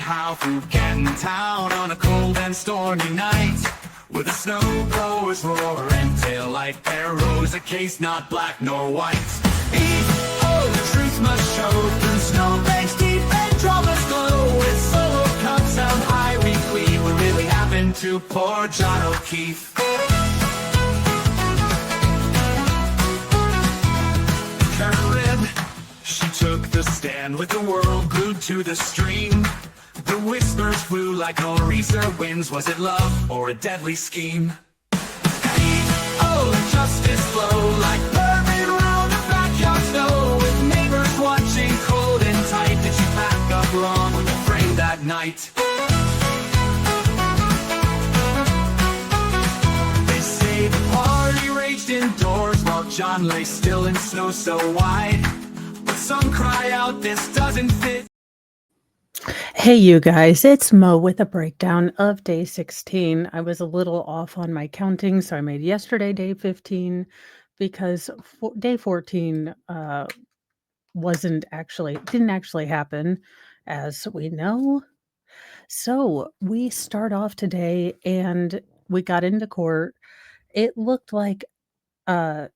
how through Canton town on a cold and stormy night, with the snow blowers roar and taillight arrows, a case not black nor white. Oh, the truth must show through snowbanks deep and dramas glow, with solo cups sound high we glee. What really happened to poor John O'Keefe? Carolyn, she took the stand with the world glued to the stream. The whispers flew like nor'easter winds. Was it love or a deadly scheme? Oh, justice flow like bourbon round the backyard snow, with neighbors watching cold and tight. Did you pack up wrong with the frame that night? They say the party raged indoors while John lay still in snow so wide, but some cry out this doesn't fit. Hey, you guys, it's Mo with a breakdown of day 16. I was a little off on my counting, so I made yesterday day 15 because day 14 didn't actually happen, as we know. So we start off today and we got into court. It looked like so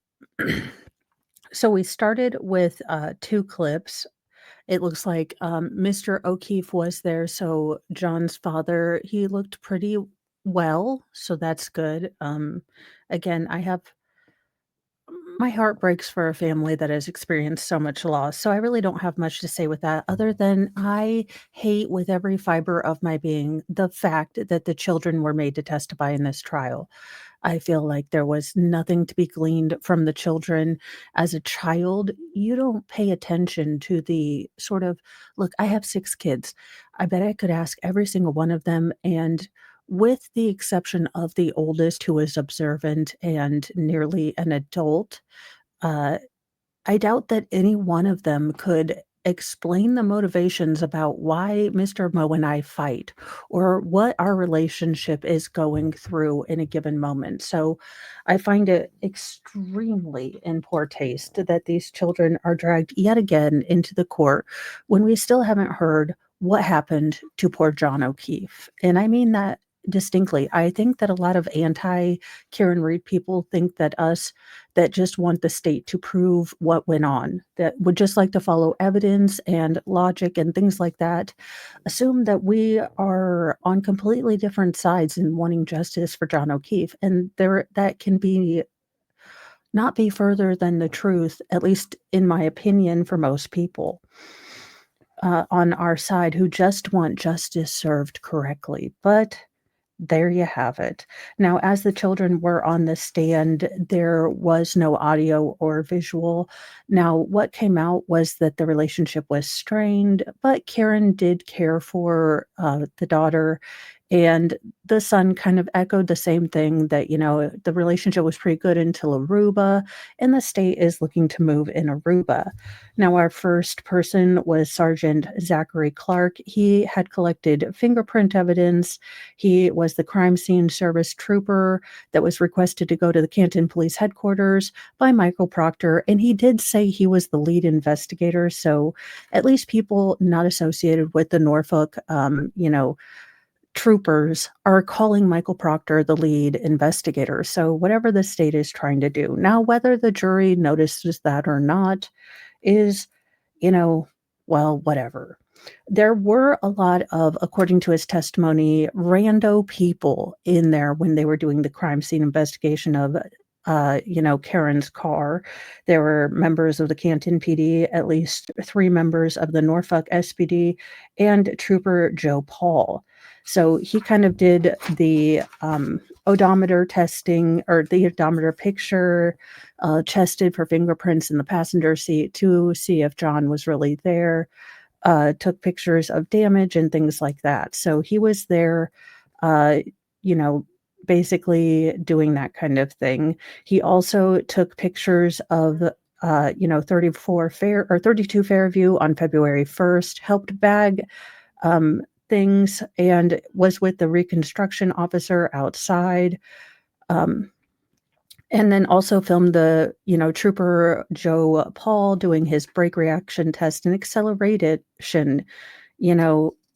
we started with 2 clips. It looks like Mr. O'Keefe was there, so John's father, he looked pretty well, so that's good. Again, my heart breaks for a family that has experienced so much loss, so I really don't have much to say with that, other than I hate with every fiber of my being the fact that the children were made to testify in this trial. I feel like there was nothing to be gleaned from the children. As a child, you don't pay attention to the sort of look, I have 6 kids. I bet I could ask every single one of them, and with the exception of the oldest, who is observant and nearly an adult, uh, I doubt that any one of them could explain the motivations about why Mr. Mo and I fight, or what our relationship is going through in a given moment. So I find it extremely in poor taste that these children are dragged yet again into the court when we still haven't heard what happened to poor John O'Keefe. And I mean that distinctly. I think that a lot of anti Karen Reed people think that us that just want the state to prove what went on, that would just like to follow evidence and logic and things like that, assume that we are on completely different sides in wanting justice for John O'Keefe. And that can be not be further than the truth, at least in my opinion, for most people on our side who just want justice served correctly. But there you have it. Now, as the children were on the stand, there was no audio or visual. Now, what came out was that the relationship was strained, but Karen did care for the daughter, and the son kind of echoed the same thing, that, the relationship was pretty good until Aruba, and the state is looking to move in Aruba. Now, our first person was Sergeant Zachary Clark. He had collected fingerprint evidence. He was the crime scene service trooper that was requested to go to the Canton Police Headquarters by Michael Proctor, and he did say he was the lead investigator, so at least people not associated with the Norfolk, troopers are calling Michael Proctor the lead investigator. So whatever the state is trying to do. Now, whether the jury notices that or not is, whatever. There were a lot of, according to his testimony, rando people in there when they were doing the crime scene investigation of Karen's car. There were members of the Canton PD, at least 3 members of the Norfolk SPD, and Trooper Joe Paul. So he kind of did the odometer testing, or the odometer picture, tested for fingerprints in the passenger seat to see if John was really there, took pictures of damage and things like that. So he was there, basically doing that kind of thing. He also took pictures of 32 Fairview on February 1st, helped bag things, and was with the reconstruction officer outside. And then also filmed the, Trooper Joe Paul doing his brake reaction test and acceleration,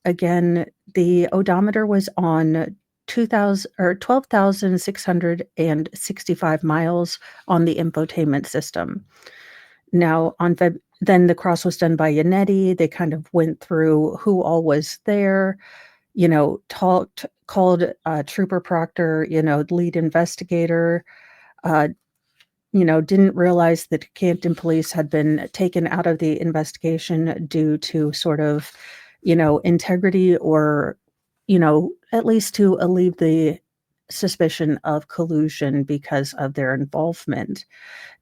again, the odometer was on 2,000 or 12,665 miles on the infotainment system. Now, then the cross was done by Yannetti. They kind of went through who all was there, called Trooper Proctor, lead investigator, uh, didn't realize that Campton police had been taken out of the investigation due to sort of, integrity or, at least to alleviate the suspicion of collusion because of their involvement.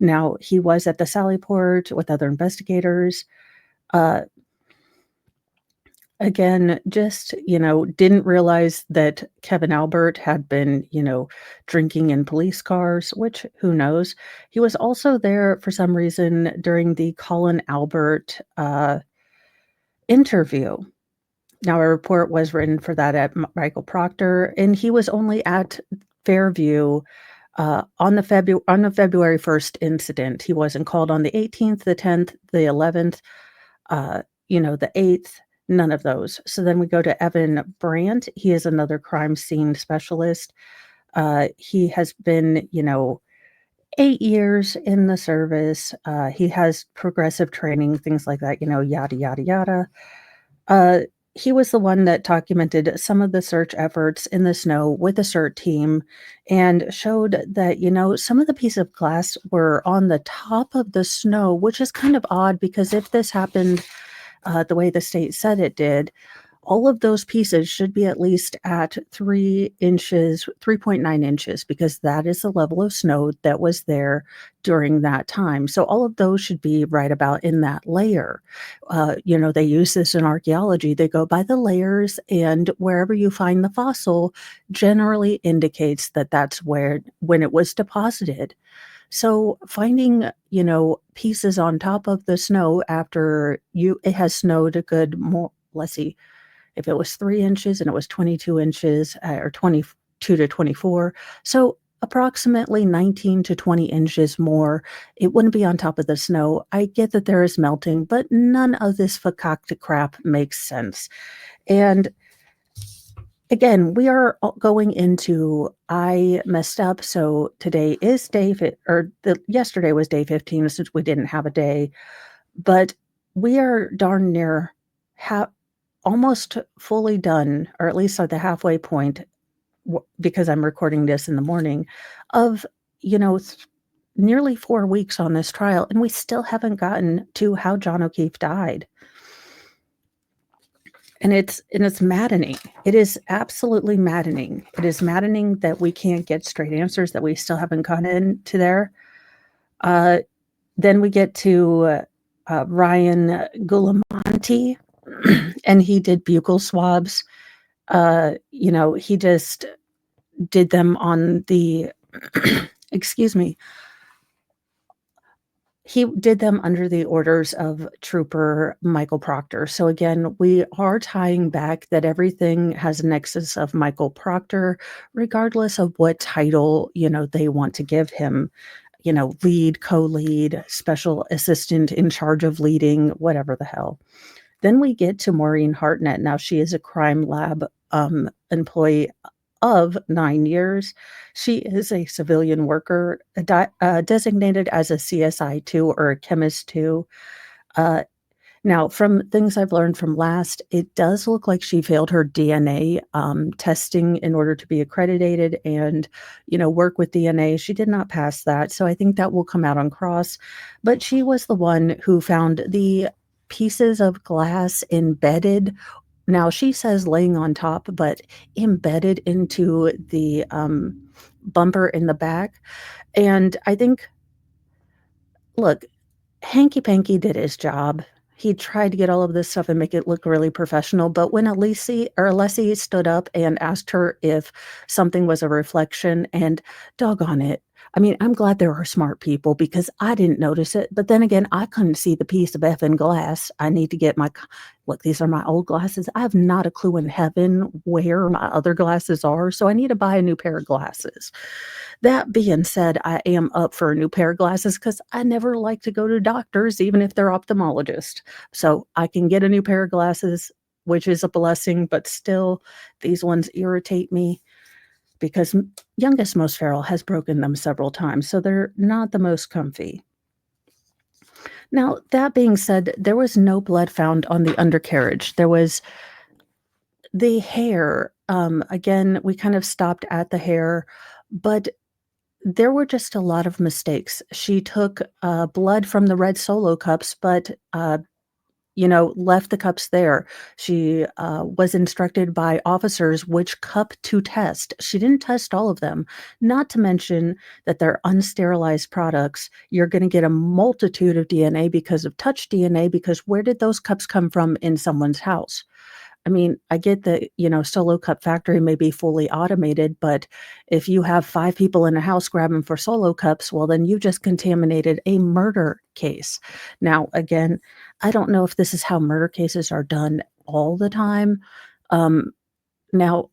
Now, he was at the Sallyport with other investigators. Uh, Again, just, didn't realize that Kevin Albert had been, drinking in police cars, which who knows? He was also there for some reason during the Colin Albert, interview. Now, a report was written for that at Michael Proctor, and he was only at Fairview, on the February 1st incident. He wasn't called on the 18th, the 10th, the 11th, the 8th, none of those. So then we go to Evan Brandt. He is another crime scene specialist. He has been, 8 years in the service. He has progressive training, things like that, yada, yada, yada. He was the one that documented some of the search efforts in the snow with the CERT team and showed that, some of the pieces of glass were on the top of the snow, which is kind of odd because if this happened the way the state said it did, all of those pieces should be at least at 3 inches, 3.9 inches, because that is the level of snow that was there during that time. So all of those should be right about in that layer. They use this in archaeology. They go by the layers, and wherever you find the fossil generally indicates that that's when it was deposited. So finding, pieces on top of the snow after it has snowed a good more, let's see, if it was 3 inches and it was 22 inches, or 22 to 24, so approximately 19 to 20 inches more, it wouldn't be on top of the snow. I get that there is melting, but none of this fakakta crap makes sense. And again, we are going into I messed up, so today is yesterday was day 15 since we didn't have a day, but we are darn near almost fully done, or at least at the halfway point, because I'm recording this in the morning, of, nearly 4 weeks on this trial, and we still haven't gotten to how John O'Keefe died. And it's maddening. It is absolutely maddening. It is maddening that we can't get straight answers, that we still haven't gotten to there. Then we get to Ryan Gulamonti, and he did buccal swabs. He just did them on the, excuse me, he did them under the orders of Trooper Michael Proctor. So again, we are tying back that everything has a nexus of Michael Proctor, regardless of what title, they want to give him, lead, co-lead, special assistant in charge of leading, whatever the hell. Then we get to Maureen Hartnett. Now, she is a crime lab employee of 9 years. She is a civilian worker, designated as a CSI 2 or a chemist 2. Now, from things I've learned from last, it does look like she failed her DNA testing in order to be accredited and, work with DNA. She did not pass that. So I think that will come out on cross. But she was the one who found the pieces of glass embedded. Now, she says laying on top, but embedded into the bumper in the back. And I think, look, Hanky Panky did his job. He tried to get all of this stuff and make it look really professional. But when Alessi stood up and asked her if something was a reflection, and doggone it, I mean, I'm glad there are smart people because I didn't notice it. But then again, I couldn't see the piece of effing glass. I need to get look, these are my old glasses. I have not a clue in heaven where my other glasses are. So I need to buy a new pair of glasses. That being said, I am up for a new pair of glasses because I never like to go to doctors, even if they're ophthalmologists. So I can get a new pair of glasses. which is a blessing, but still, these ones irritate me because youngest most feral has broken them several times, so they're not the most comfy. Now, that being said, there was no blood found on the undercarriage. There was the hair. Again, we kind of stopped at the hair, but there were just a lot of mistakes. She took blood from the red solo cups, but left the cups there. She was instructed by officers which cup to test. She didn't test all of them, not to mention that they're unsterilized products. You're going to get a multitude of DNA because of touch DNA, because where did those cups come from in someone's house? I mean, I get that, Solo Cup factory may be fully automated, but if you have 5 people in a house grabbing for Solo Cups, well, then you just contaminated a murder case. Now, again, I don't know if this is how murder cases are done all the time. Now,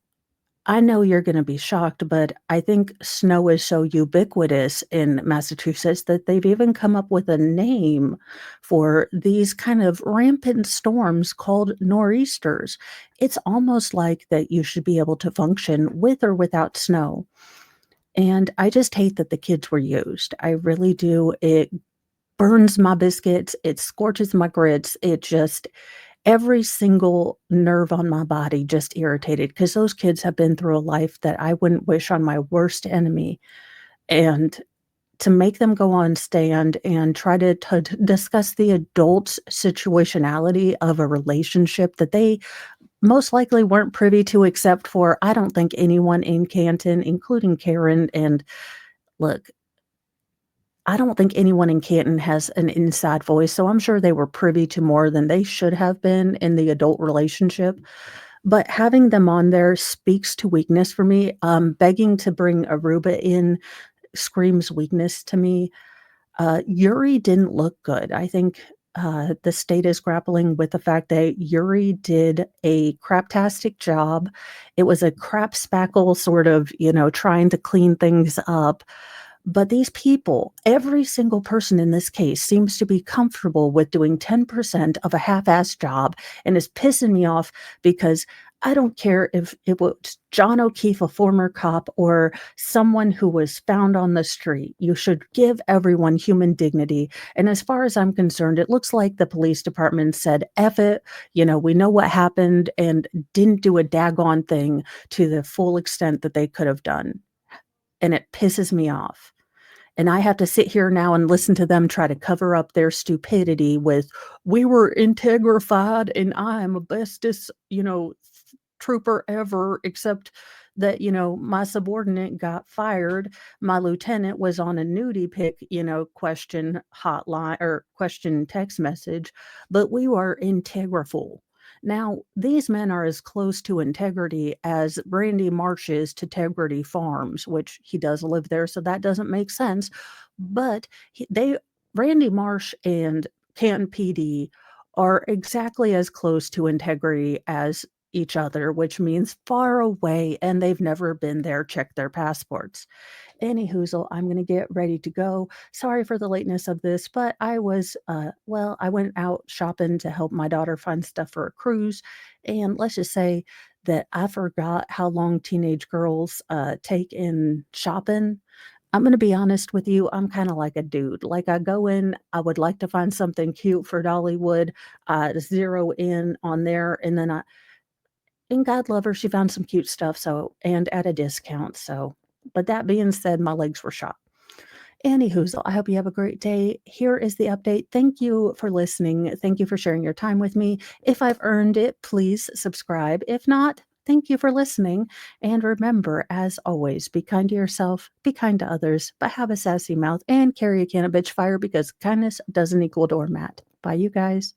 I know you're gonna be shocked, but I think snow is so ubiquitous in Massachusetts that they've even come up with a name for these kind of rampant storms called nor'easters. It's almost like that you should be able to function with or without snow, and I just hate that the kids were used. I really do. It burns my biscuits, it scorches my grits, it just every single nerve on my body just irritated because those kids have been through a life that I wouldn't wish on my worst enemy, and to make them go on stand and try to discuss the adult's situationality of a relationship that they most likely weren't privy to except for, I don't think anyone in Canton, including Karen, and look, I don't think anyone in Canton has an inside voice, so I'm sure they were privy to more than they should have been in the adult relationship. But having them on there speaks to weakness for me. Begging to bring Aruba in screams weakness to me. Yuri didn't look good. I think the state is grappling with the fact that Yuri did a craptastic job. It was a crap spackle sort of, trying to clean things up. But these people, every single person in this case seems to be comfortable with doing 10% of a half-assed job and is pissing me off because I don't care if it was John O'Keefe, a former cop, or someone who was found on the street. You should give everyone human dignity. And as far as I'm concerned, it looks like the police department said, F it, we know what happened, and didn't do a daggone thing to the full extent that they could have done. And it pisses me off. And I have to sit here now and listen to them try to cover up their stupidity with, "We were integrified and I am a bestest, trooper ever, except that, my subordinate got fired. My lieutenant was on a nudie pic, question hotline or question text message, but we were integriful." Now, these men are as close to integrity as Randy Marsh is to Tegrity Farms, which he does live there, so that doesn't make sense. But Randy Marsh and Canton PD are exactly as close to integrity as each other, which means far away, and they've never been there. Check their passports. Anyhoozle, I'm gonna get ready to go. Sorry for the lateness of this, but I was, I went out shopping to help my daughter find stuff for a cruise, and let's just say that I forgot how long teenage girls, take in shopping. I'm gonna be honest with you, I'm kinda like a dude. Like, I go in, I would like to find something cute for Dollywood, zero in on there, and then and God love her, she found some cute stuff, so and at a discount, so but that being said, my legs were shot. Anyhoozle, I hope you have a great day. Here is the update. Thank you for listening. Thank you for sharing your time with me. If I've earned it, please subscribe. If not, thank you for listening. And remember, as always, be kind to yourself, be kind to others, but have a sassy mouth and carry a can of bitch fire because kindness doesn't equal doormat. Bye, you guys.